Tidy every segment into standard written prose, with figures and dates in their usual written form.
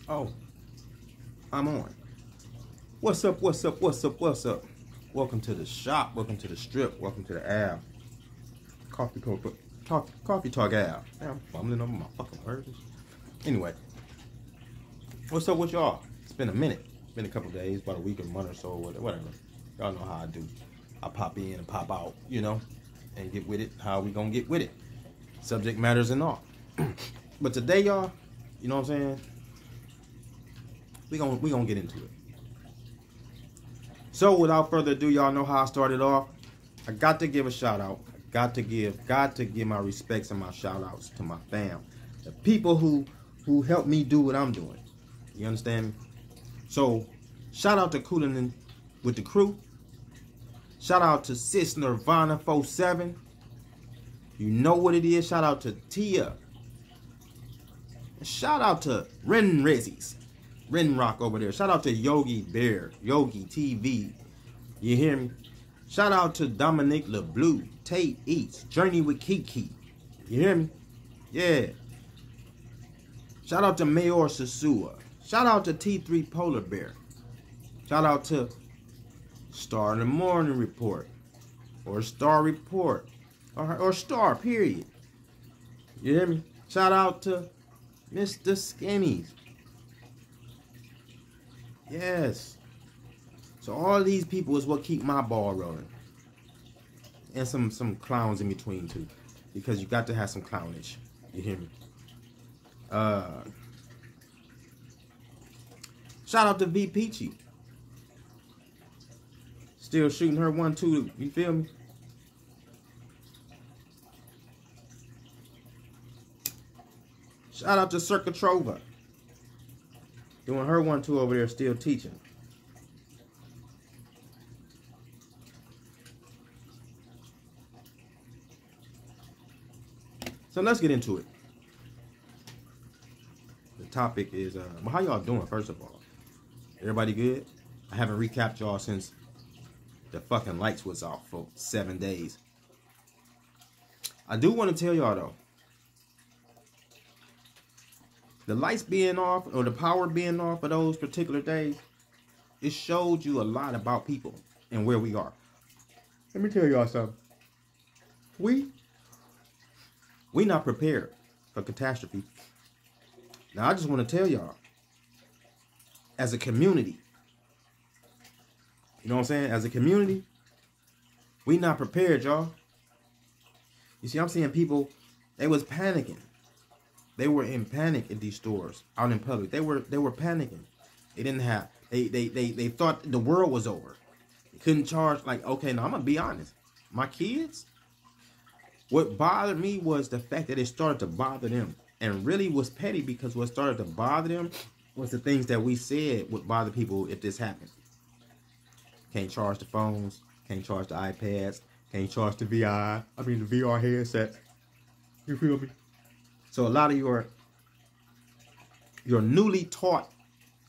Oh, I'm on. What's up, what's up, what's up, what's up? Welcome to the shop, welcome to the strip, welcome to the Ave. Coffee Talk Ave. I'm fumbling over my fucking words. Anyway, what's up with y'all? It's been a minute. It's been a couple days, about a week or month or so, whatever. Y'all know how I do. I pop in and pop out, you know, and get with it. How we gonna get with it? Subject matters and all. But today, y'all, you know what I'm saying? We gonna get into it. So without further ado, y'all know how I started off. I got to give a shout out. Got to give my respects and my shout outs to my fam. The people who helped me do what I'm doing. You understand me? So shout out to Koolin with the Krew. Shout out to Sis Nirvana 47. You know what it is. Shout out to Tia. Shout out to Ren Rock over there. Shout out to Yogi Bear, Yogi TV. You hear me? Shout out to Dominic LeBlue, Tate Eats, Journey with KEE-KEE. You hear me? Yeah. Shout out to Mayor SOSUA. Shout out to T3 PolarBear. Shout out to Star in the Morning Report. Or Star Report. Or Star, period. You hear me? Shout out to Mr. Skinnies. Yes. So all these people is what keep my ball rolling. And some clowns in between too. Because you got to have some clownage. You hear me? Shout out to V Peachy. Still shooting her 1-2. You feel me? Shout out to Circa TROVA. Doing her 1-2 over there, still teaching. So let's get into it. The topic is, well, how y'all doing, first of all? Everybody good? I haven't recapped y'all since the fucking lights was off for 7 days. I do want to tell y'all, though. The lights being off, or the power being off for those particular days, it showed you a lot about people and where we are. Let me tell y'all something. We not prepared for catastrophe. Now, I just want to tell y'all, as a community, you know what I'm saying? As a community, we not prepared, y'all. You see, I'm seeing people, they was panicking. They were in panic at these stores, out in public. They were panicking. They didn't have, they thought the world was over. They couldn't charge, like, okay, now I'm gonna be honest. My kids, what bothered me was the fact that it started to bother them. And really was petty, because what started to bother them was the things that we said would bother people if this happened. Can't charge the phones, can't charge the iPads, can't charge the the VR headset. You feel me? So a lot of your newly taught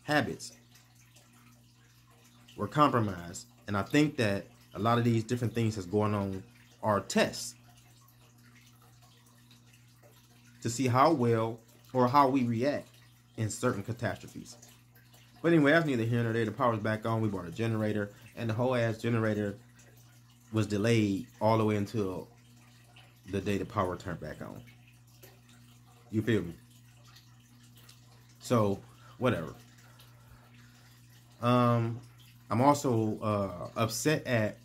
habits were compromised. And I think that a lot of these different things that's going on are tests to see how well or how we react in certain catastrophes. But anyway, that's neither here nor there. The power's back on. We bought a generator, and the whole ass generator was delayed all the way until the day the power turned back on. You feel me? So, whatever. I'm also upset at,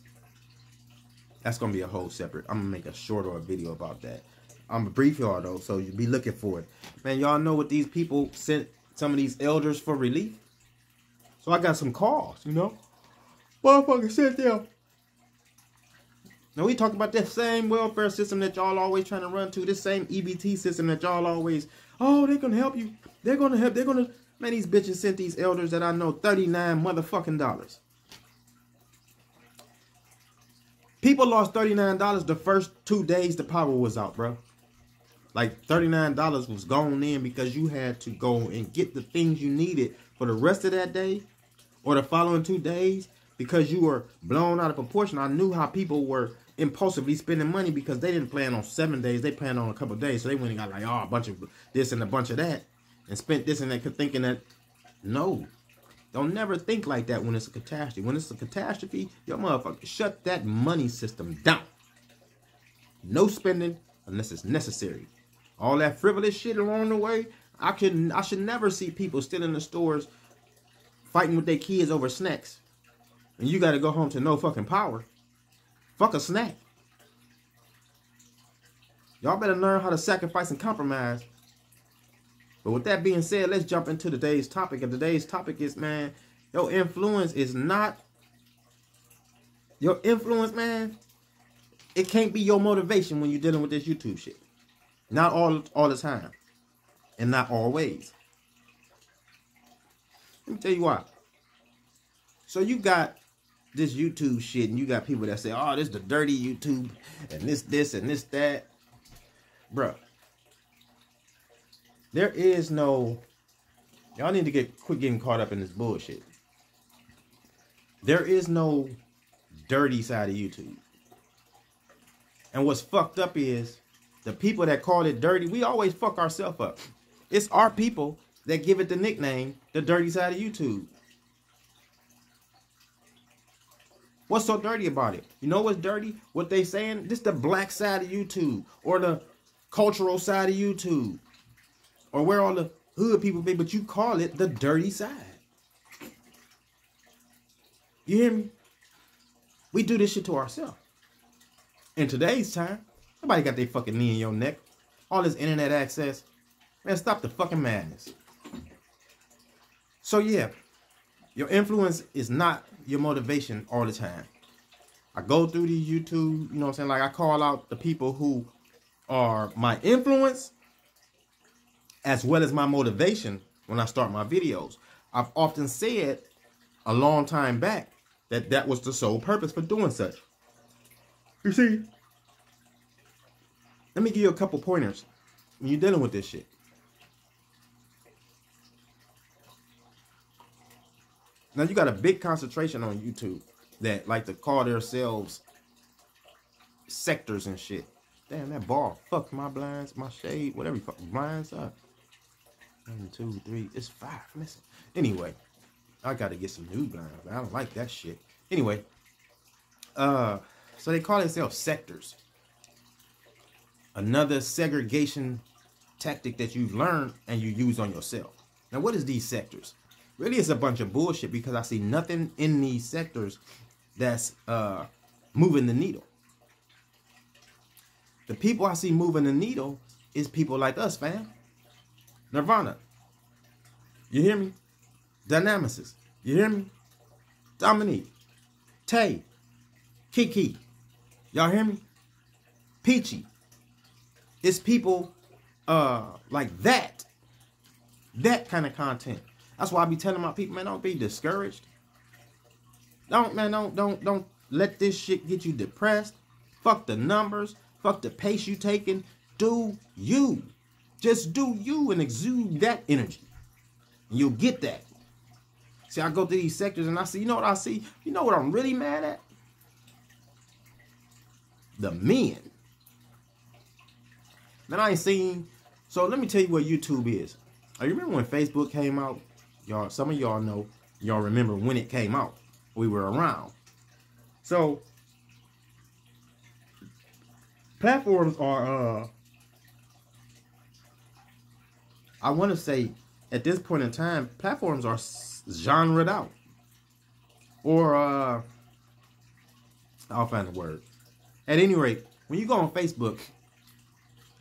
that's going to be a whole separate, I'm going to make a short or a video about that. I'm going to brief y'all though, so you be looking for it. Man, y'all know what these people sent some of these elders for relief? So I got some calls, you know? Motherfucker sit there. Now we talk about that same welfare system that y'all always trying to run to, this same EBT system that y'all always, oh, they're gonna help you. They're gonna help, man, these bitches sent these elders that I know $39 motherfucking dollars. People lost $39 the first 2 days the power was out, bro. Like $39 was gone in because you had to go and get the things you needed for the rest of that day or the following 2 days because you were blown out of proportion. I knew how people were impulsively spending money because they didn't plan on 7 days. They planned on a couple of days. So they went and got like, oh, a bunch of this and a bunch of that and spent this and that thinking that No. Don't never think like that when it's a catastrophe. When it's a catastrophe, your motherfucker, shut that money system down. No spending unless it's necessary. All that frivolous shit along the way, I should never see people still in the stores fighting with their kids over snacks. And you got to go home to no fucking power. Fuck a snack. Y'all better learn how to sacrifice and compromise. But with that being said, let's jump into today's topic. And today's topic is, man, your influence is not... Your influence, man, it can't be your motivation when you're dealing with this YouTube shit. Not all the time. And not always. Let me tell you why. So you got this YouTube shit, and you got people that say, oh, this is the dirty YouTube, and this, and this, that. Bruh. There is no... Y'all need to quit getting caught up in this bullshit. There is no dirty side of YouTube. And what's fucked up is the people that call it dirty, we always fuck ourselves up. It's our people that give it the nickname, the dirty side of YouTube. What's so dirty about it? You know what's dirty? What they saying? This the black side of YouTube, or the cultural side of YouTube, or where all the hood people be, but you call it the dirty side. You hear me? We do this shit to ourselves. In today's time, nobody got their fucking knee in your neck. All this internet access. Man, stop the fucking madness. So yeah, your influence is not your motivation all the time. I go through the YouTube, you know what I'm saying? Like, I call out the people who are my influence as well as my motivation when I start my videos. I've often said a long time back that that was the sole purpose for doing such. You see, let me give you a couple pointers when you're dealing with this shit. Now, you got a big concentration on YouTube that like to call themselves sectors and shit. Damn, that ball fucked my blinds, my shade, whatever you fucking blinds up. 1, 2, 3, it's 5. Listen. Anyway, I gotta get some new blinds. I don't like that shit. Anyway, so they call themselves sectors. Another segregation tactic that you've learned and you use on yourself. Now, what is these sectors? Really, it's a bunch of bullshit because I see nothing in these sectors that's moving the needle. The people I see moving the needle is people like us, fam. Nirvana. You hear me? Dynamicist. You hear me? Dominique. Tay. KEE-KEE. Y'all hear me? Peachy. It's people like that. That kind of content. That's why I be telling my people, man, don't be discouraged. Don't let this shit get you depressed. Fuck the numbers. Fuck the pace you taking. Do you. Just do you and exude that energy. And you'll get that. See, I go through these sectors and I see, you know what I see? You know what I'm really mad at? The men. Man, I ain't seen. So let me tell you what YouTube is. I remember when Facebook came out. Y'all, some of y'all know, y'all remember when it came out. We were around. So platforms are I want to say at this point in time, platforms are genre'd out. Or I'll find the word. At any rate, when you go on Facebook,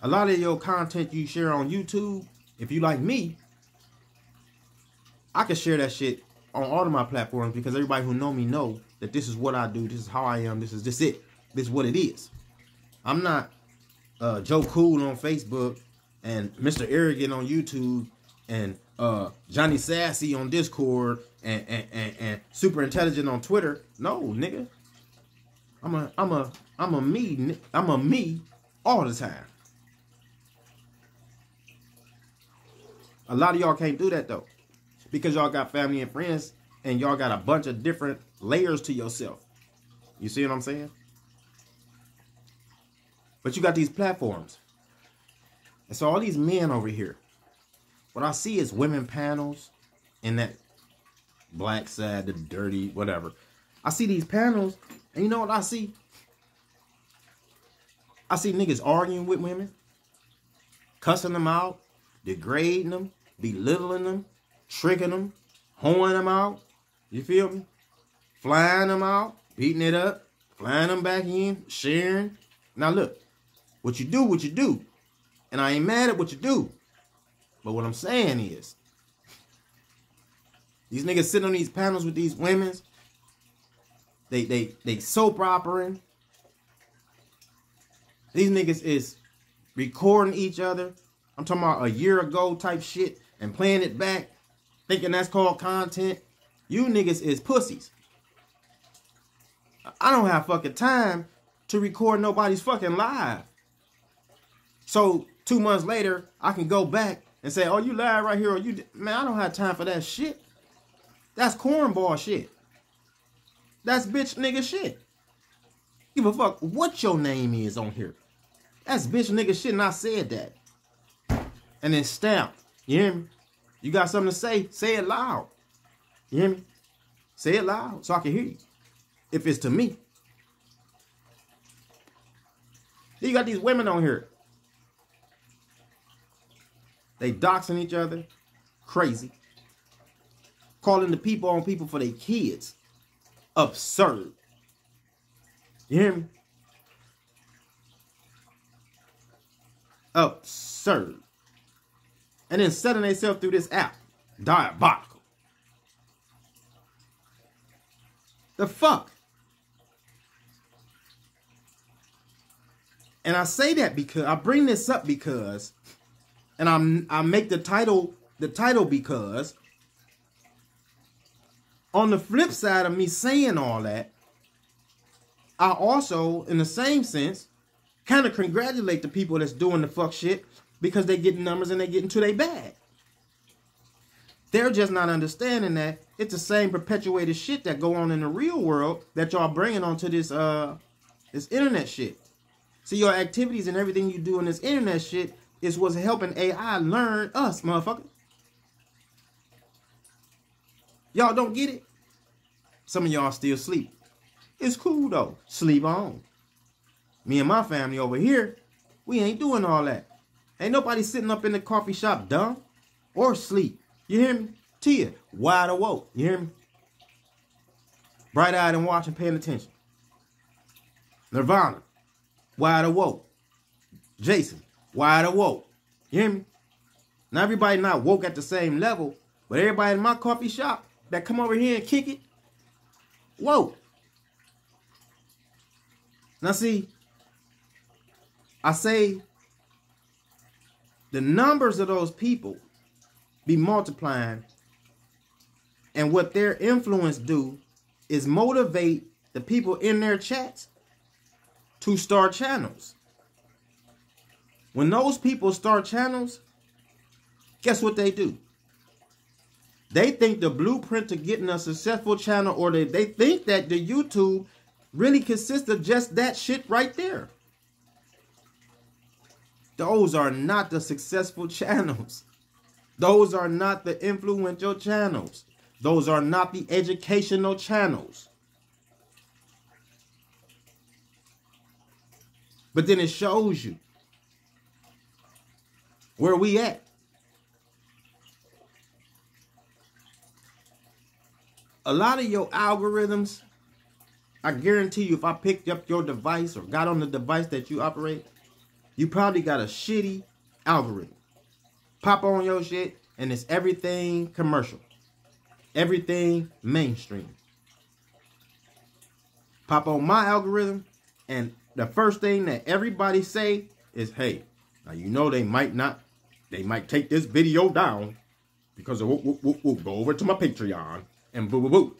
a lot of your content you share on YouTube, if you like me, I can share that shit on all of my platforms because everybody who know me know that this is what I do, this is how I am, this is it. This is what it is. I'm not Joe Cool on Facebook and Mr. Arrogant on YouTube and Johnny Sassy on Discord and Super Intelligent on Twitter. No, nigga. I'm a me all the time. A lot of y'all can't do that though. Because y'all got family and friends and y'all got a bunch of different layers to yourself. You see what I'm saying? But you got these platforms. And so all these men over here, what I see is women panels, in that black side, the dirty, whatever. I see these panels, and you know what I see? I see niggas arguing with women, cussing them out, degrading them, belittling them, tricking them, hoeing them out. You feel me? Flying them out, beating it up, flying them back in, sharing. Now look, what you do. And I ain't mad at what you do. But what I'm saying is, these niggas sitting on these panels with these women, they soap operaing. These niggas is recording each other. I'm talking about a year ago type shit and playing it back, thinking that's called content. You niggas is pussies. I don't have fucking time to record nobody's fucking live. So 2 months later, I can go back and say, oh, you live right here. Or you, man, I don't have time for that shit. That's cornball shit. That's bitch nigga shit. Give a fuck what your name is on here. That's bitch nigga shit, and I said that. And then stamped. You hear me? You got something to say it loud. You hear me? Say it loud so I can hear you. If it's to me. Then you got these women on here. They doxing each other. Crazy. Calling the people on people for their kids. Absurd. You hear me? Absurd. And then setting themselves through this app. Diabolical. The fuck? And I say that because I bring this up because, and I make the title because on the flip side of me saying all that, I also, in the same sense, kind of congratulate the people that's doing the fuck shit because they getting numbers and they get into their bag. They're just not understanding that it's the same perpetuated shit that go on in the real world that y'all bringing onto this this internet shit. So your activities and everything you do in this internet shit is what's helping AI learn us, motherfucker. Y'all don't get it? Some of y'all still sleep. It's cool though. Sleep on. Me and my family over here, we ain't doing all that. Ain't nobody sitting up in the coffee shop dumb or sleep. You hear me? Tia, wide awoke. You hear me? Bright-eyed and watching, paying attention. Nirvana, wide awoke. Jason, wide awoke. You hear me? Now everybody not woke at the same level, but everybody in my coffee shop that come over here and kick it, whoa. Now see, I say the numbers of those people be multiplying, and what their influence do is motivate the people in their chats to start channels. When those people start channels, guess what they do? They think the blueprint to getting a successful channel, or they think that the YouTube really consists of just that shit right there. Those are not the successful channels. Those are not the influential channels. Those are not the educational channels. But then it shows you where we at. A lot of your algorithms, I guarantee you, if I picked up your device or got on the device that you operate, you probably got a shitty algorithm. Pop on your shit and it's everything commercial. Everything mainstream. Pop on my algorithm and the first thing that everybody say is, hey, now you know they might take this video down because of we'll go over to my Patreon and boo boo boo.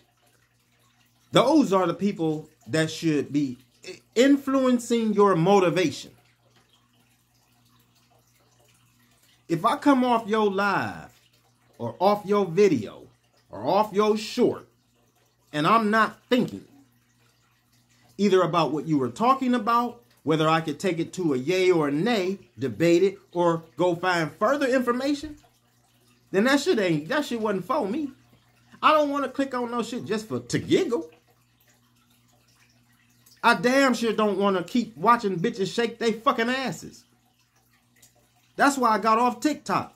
Those are the people that should be influencing your motivation. If I come off your live or off your video or off your short and I'm not thinking either about what you were talking about, whether I could take it to a yay or a nay, debate it, or go find further information, then that shit wasn't for me. I don't want to click on no shit just to giggle. I damn sure don't want to keep watching bitches shake they fucking asses. That's why I got off TikTok.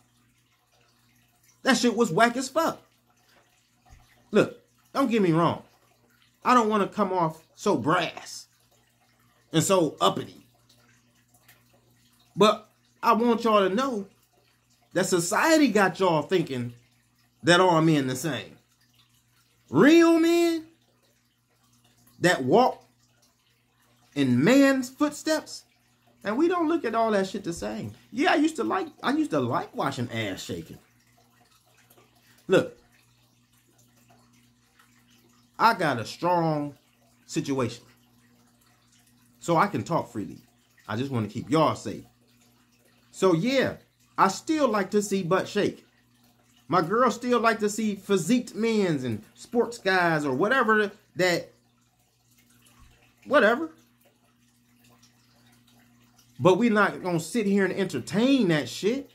That shit was whack as fuck. Look, don't get me wrong. I don't want to come off so brass and so uppity. But I want y'all to know that society got y'all thinking that all men the same. Real men that walk in man's footsteps, and we don't look at all that shit the same. Yeah, I used to like watching ass shaking. Look, I got a strong situation, so I can talk freely. I just want to keep y'all safe. So yeah, I still like to see butt shake. My girl still like to see physiqued men's and sports guys or whatever whatever. But we not gonna sit here and entertain that shit.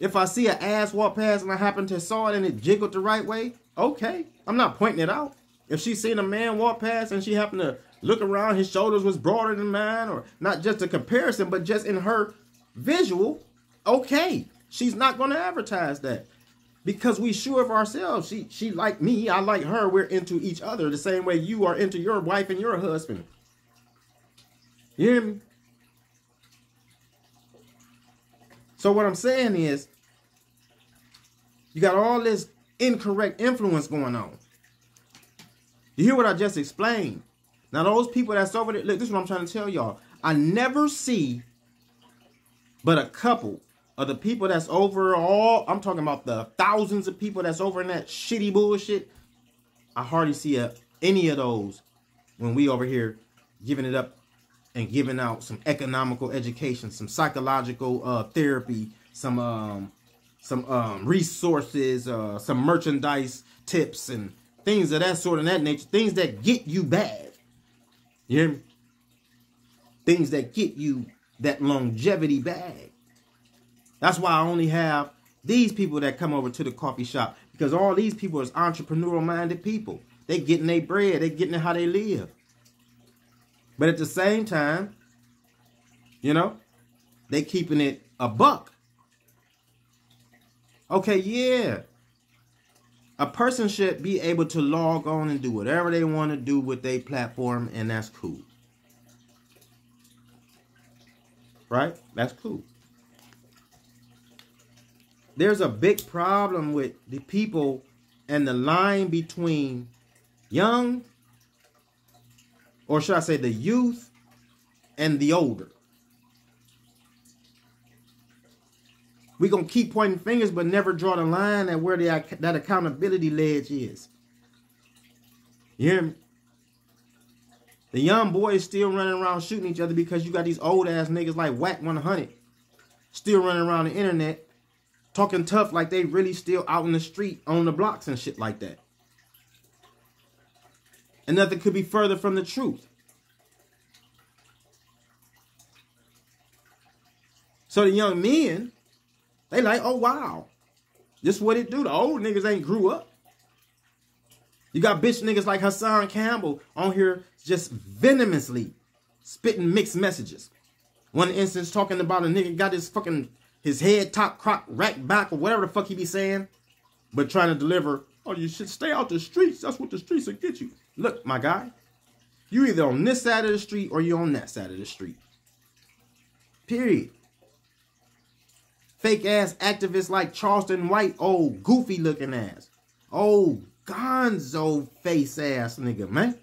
If I see an ass walk past and I happen to saw it and it jiggled the right way, okay, I'm not pointing it out. If she seen a man walk past and she happened to look around, his shoulders was broader than mine, or not just a comparison, but just in her visual, okay, she's not gonna advertise that. Because we sure of ourselves. She like me, I like her, we're into each other the same way you are into your wife and your husband. You hear me? So what I'm saying is, you got all this incorrect influence going on. You hear what I just explained? Now those people that's over there, look, this is what I'm trying to tell y'all. I never see but a couple of the people that's over all, I'm talking about the thousands of people that's over in that shitty bullshit. I hardly see any of those when we over here giving it up and giving out some economical education, some psychological therapy, some resources, some merchandise tips and things of that sort and that nature. Things that get you bad. You hear me? Things that get you that longevity bag. That's why I only have these people that come over to the coffee shop, because all these people is entrepreneurial minded people. They getting their bread. They getting it how they live. But at the same time, you know, they keeping it a buck. Okay, yeah. A person should be able to log on and do whatever they want to do with their platform, and that's cool. Right? That's cool. There's a big problem with the people and the line between young, or should I say the youth, and the older. We're going to keep pointing fingers but never draw the line at where that accountability ledge is. You hear me? The young boys still running around shooting each other because you got these old ass niggas like Whack 100 still running around the internet talking tough like they really still out in the street on the blocks and shit like that. And nothing could be further from the truth. So the young men, they like, oh wow, this is what it do. The old niggas ain't grew up. You got bitch niggas like Hassan Campbell on here just venomously spitting mixed messages. One instance talking about a nigga got his head top crock racked back or whatever the fuck he be saying, but trying to deliver, oh, you should stay out the streets. That's what the streets will get you. Look, my guy, you either on this side of the street or you on that side of the street. Period. Fake ass activists like Charleston White, old goofy looking ass. Old gonzo face ass nigga, man.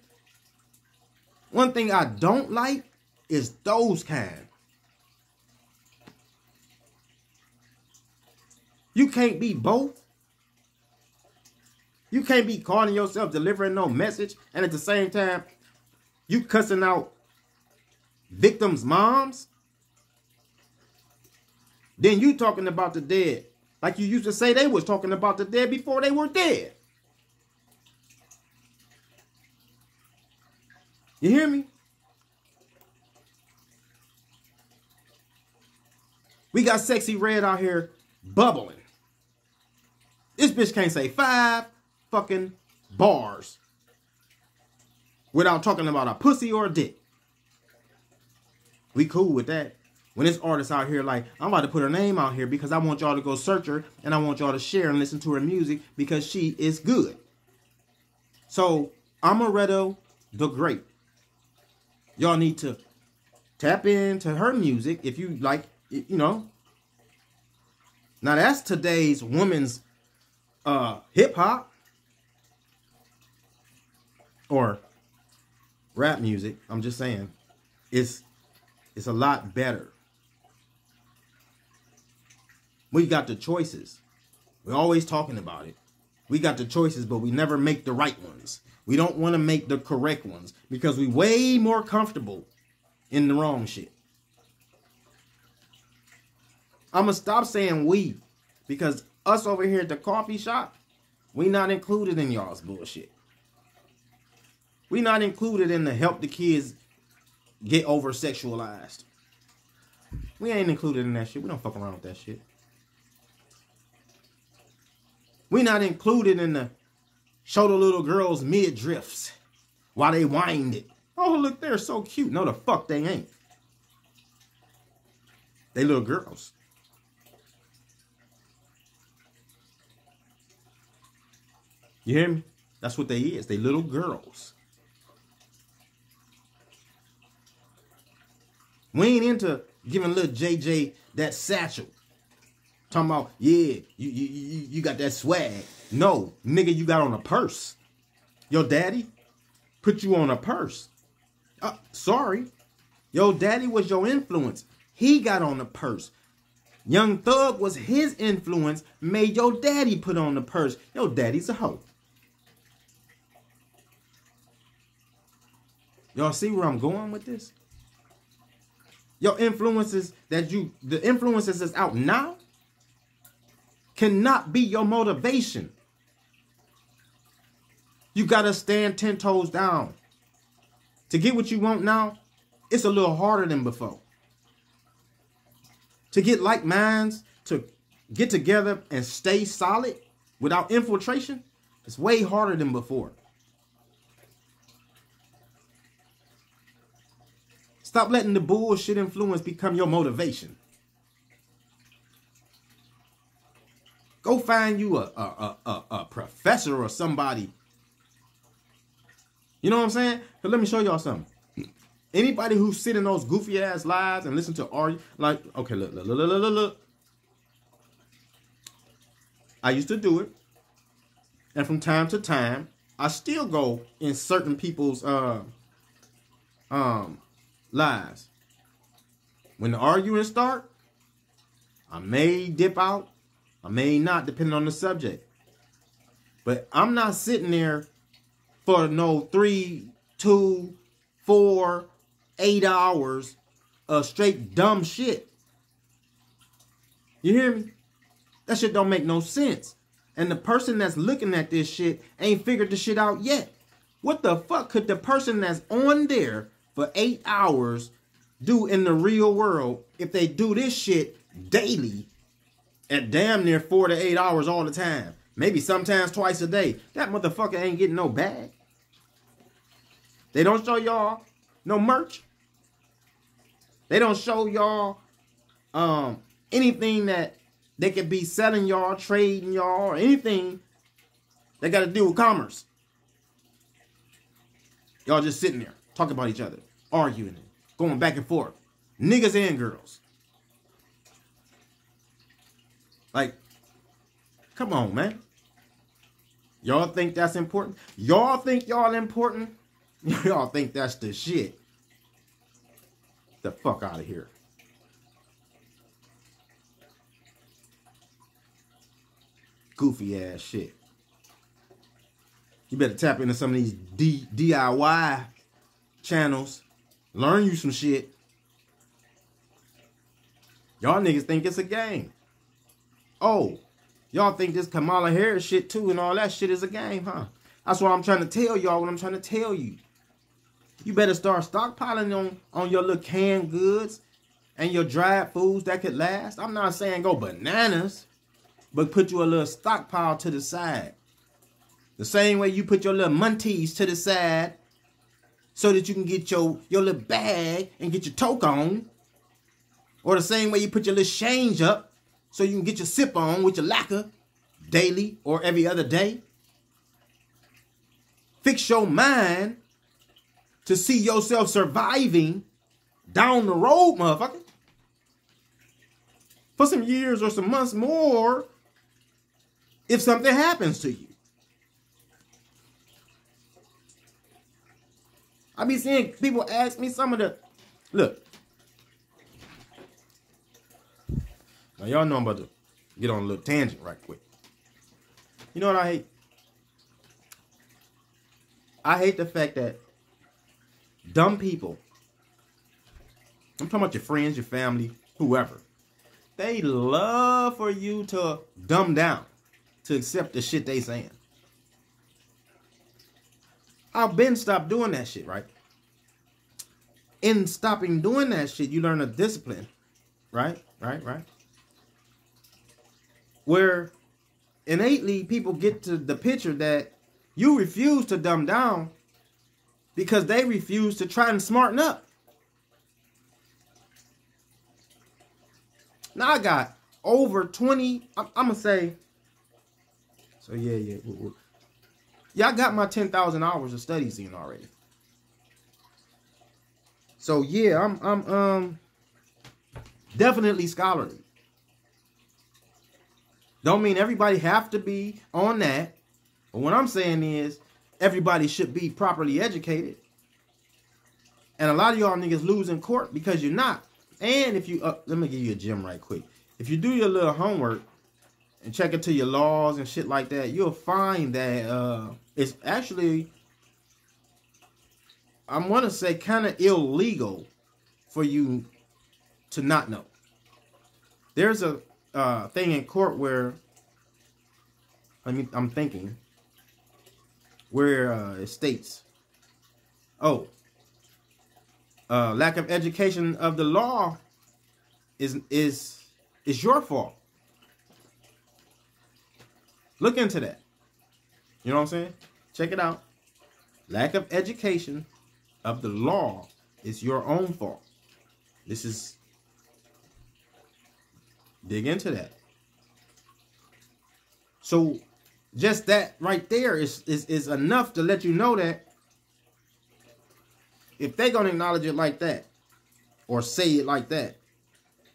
One thing I don't like is those kind. You can't be both. You can't be calling yourself delivering no message and at the same time you cussing out victims' moms. Then you talking about the dead. Like you used to say they was talking about the dead before they were dead. You hear me? We got Sexy Red out here bubbling. bitch can't say 5 fucking bars without talking about a pussy or a dick. We cool with that. When this artist out here like, I'm about to put her name out here because I want y'all to go search her and I want y'all to share and listen to her music because she is good. So, Amaretto the Great. Y'all need to tap into her music if you like, you know. Now that's today's woman's hip hop or rap music. I'm just saying, it's a lot better. We got the choices. We're always talking about it. We got the choices, but we never make the right ones. We don't want to make the correct ones because we way more comfortable in the wrong shit. I'm going to stop saying we because us over here at the coffee shop, we not included in y'all's bullshit. We not included in the help the kids get over sexualized. We ain't included in that shit. We don't fuck around with that shit. We not included in the show the little girls mid-drifts while they wind it. Oh, look, they're so cute. No, the fuck they ain't. They little girls. You hear me? That's what they is. They little girls. We ain't into giving little JJ that satchel. Talking about, yeah, you got that swag. No, nigga, you got on a purse. Your daddy put you on a purse. Sorry. Your daddy was your influence. He got on the purse. Young Thug was his influence, made your daddy put on the purse. Your daddy's a hoe. Y'all see where I'm going with this? Your influences the influences that's out now cannot be your motivation. You gotta stand 10 toes down. To get what you want now, it's a little harder than before. To get like minds, to get together and stay solid without infiltration, it's way harder than before. Stop letting the bullshit influence become your motivation. Go find you a professor or somebody. You know what I'm saying? But let me show y'all something. Anybody who sit in those goofy ass lives and listen to argue, like, okay, look. I used to do it. And from time to time, I still go in certain people's lives. When the arguing start, I may dip out. I may not, depending on the subject. But I'm not sitting there for no 3, 2, 4, 8 hours of straight dumb shit. You hear me? That shit don't make no sense. And the person that's looking at this shit ain't figured the shit out yet. What the fuck could the person that's on there for 8 hours do in the real world if they do this shit daily at damn near 4 to 8 hours all the time? Maybe sometimes twice a day. That motherfucker ain't getting no bag. They don't show y'all no merch. They don't show y'all anything that they could be selling y'all, trading y'all, or anything that got to do with commerce. Y'all just sitting there talking about each other, arguing, going back and forth. Niggas and girls. Like, come on, man. Y'all think that's important? Y'all think y'all important? Y'all think that's the shit? The fuck out of here. Goofy ass shit. You better tap into some of these DIY channels. Learn you some shit. Y'all niggas think it's a game. Oh, y'all think this Kamala Harris shit too and all that shit is a game, huh? That's what I'm trying to tell y'all, what I'm trying to tell you. You better start stockpiling on your little canned goods and your dried foods that could last. I'm not saying go bananas. but put you a little stockpile to the side. The same way you put your little munties to the side so that you can get your little bag and get your toke on. Or the same way you put your little change up so you can get your sip on with your lacquer daily or every other day. Fix your mind to see yourself surviving down the road, motherfucker. For some years or some months more if something happens to you. I be seeing people ask me some of the... Look. Now, y'all know I'm about to get on a little tangent right quick. You know what I hate? I hate the fact that dumb people, I'm talking about your friends, your family, whoever, they love for you to dumb down to accept the shit they saying. I've been stopped doing that shit, right? In stopping doing that shit, you learn a discipline, right? Where innately people get to the picture that you refuse to dumb down because they refuse to try and smarten up. Now I got over 20, I'm going to say, so yeah. Yeah, I got my 10,000 hours of studies in already. So yeah, I'm definitely scholarly. Don't mean everybody have to be on that. But what I'm saying is everybody should be properly educated. And a lot of y'all niggas lose in court because you're not. And if you, let me give you a gem right quick. If you do your little homework and check into your laws and shit like that, you'll find that it's actually, I want to say, kind of illegal for you to not know. There's a thing in court where, I'm thinking, where it states, lack of education of the law is your fault. Look into that. You know what I'm saying? Check it out. Lack of education of the law is your own fault. This is, dig into that. So just that right there is enough to let you know that if they're going to acknowledge it like that or say it like that,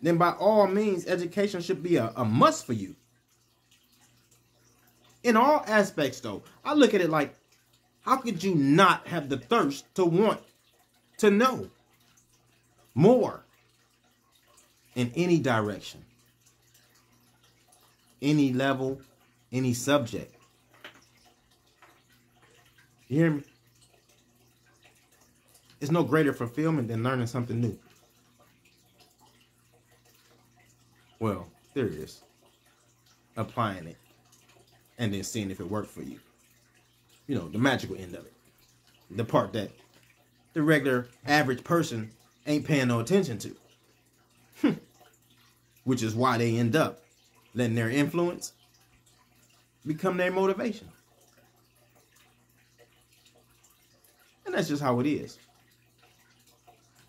then by all means, education should be a must for you. In all aspects, though, I look at it like, how could you not have the thirst to want to know more in any direction, any level, any subject? You hear me? There's no greater fulfillment than learning something new. Well, there it is. Applying it and then seeing if it worked for you. You know, the magical end of it. The part that the regular average person ain't paying no attention to. Which is why they end up letting their influence become their motivation. And that's just how it is.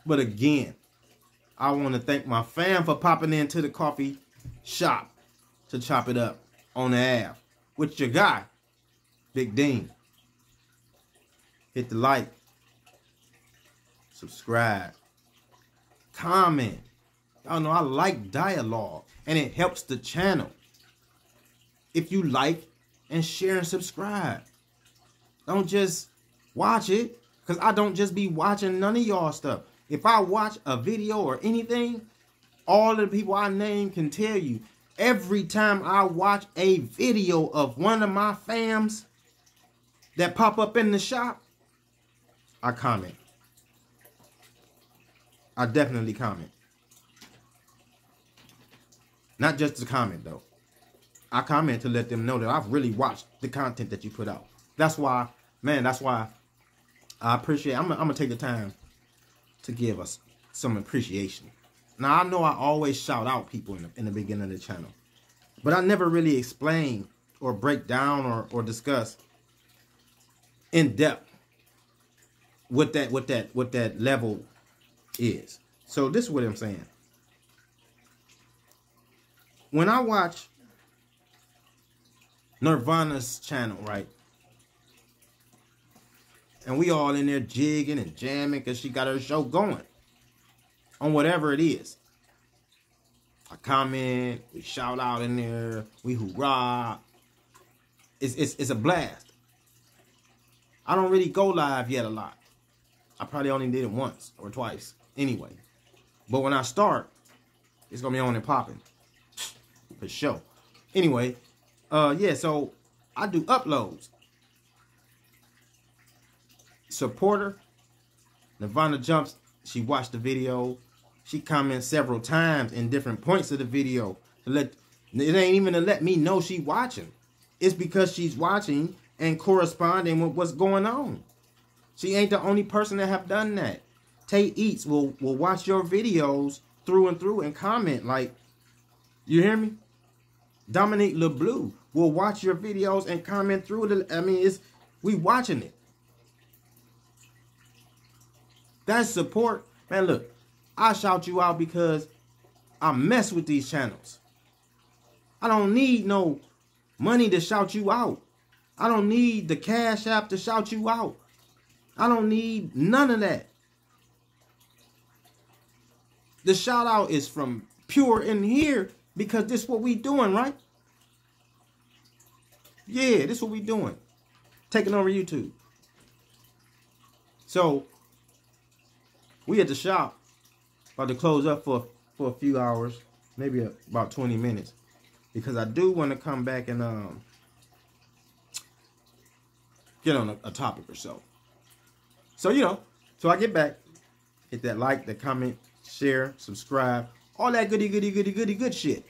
But again, I want to thank my fam for popping into the coffee shop to chop it up on the Ave with your guy, Big Dean. Hit the like, subscribe, comment. Y'all know I like dialogue and it helps the channel. If you like and share and subscribe, don't just watch it, because I don't just be watching none of y'all stuff. If I watch a video or anything, all of the people I name can tell you, every time I watch a video of one of my fams that pop up in the shop, I comment. I definitely comment. Not just to comment, though. I comment to let them know that I've really watched the content that you put out. That's why, man, that's why I appreciate, I'm going to take the time to give us some appreciation. Now, I know I always shout out people in the beginning of the channel. But I never really explain or break down or discuss in depth what that level is. So this is what I'm saying. When I watch Nirvana's channel, right? And we all in there jigging and jamming because she got her show going on whatever it is. I comment, we shout out in there, we hoorah. It's a blast. I don't really go live yet a lot. I probably only did it once or twice anyway. But when I start, it's gonna be on and popping for sure. Anyway, yeah, so I do uploads. Supporter, Nirvana jumps, she watched the video. She comments several times in different points of the video. It ain't even to let me know she watching. It's because she's watching and corresponding with what's going on. She ain't the only person that have done that. Tay Eats will watch your videos through and through and comment like, you hear me? Dominique LeBlue will watch your videos and comment through. I mean, we watching it. That's support. Man, look, I shout you out because I mess with these channels. I don't need no money to shout you out. I don't need the Cash App to shout you out. I don't need none of that. The shout out is from pure in here because this is what we doing, right? Yeah, this is what we doing. Taking over YouTube. So, we at the shop, about to close up for a few hours, maybe about 20 minutes, because I do want to come back and get on a topic or so. So, you know, so I get back, hit that like, that comment, share, subscribe, all that goody good shit.